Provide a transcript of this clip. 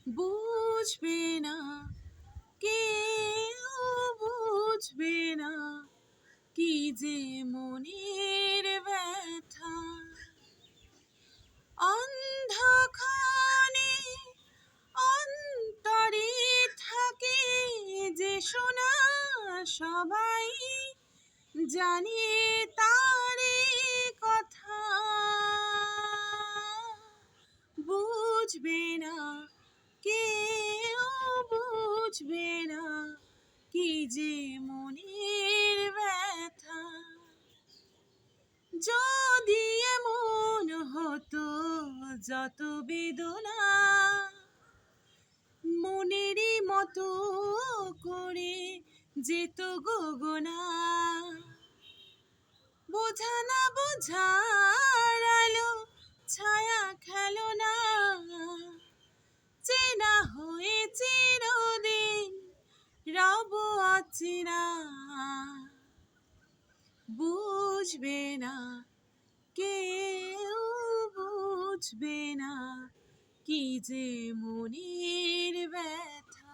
বুঝবে না, কেউ বুঝবে না, কি যে মনের ব্যথা। অন্ধখানে অন্তরে থাকে যে শোনা, সবাই জানে তারে কথা। বুঝবে না, কেউ বুঝবে না, কি যে মনের ব্যথা। যদি এমন হতো যত বেদনা মনেরই মতো করে যেত গগনা, বোঝা না বোঝার আলো ছায়া খেলো না, চেনা হয়ে চিরদিন রব অচেনা। বুঝবে না, কেউ বুঝবে না, কি যে মনের ব্যথা।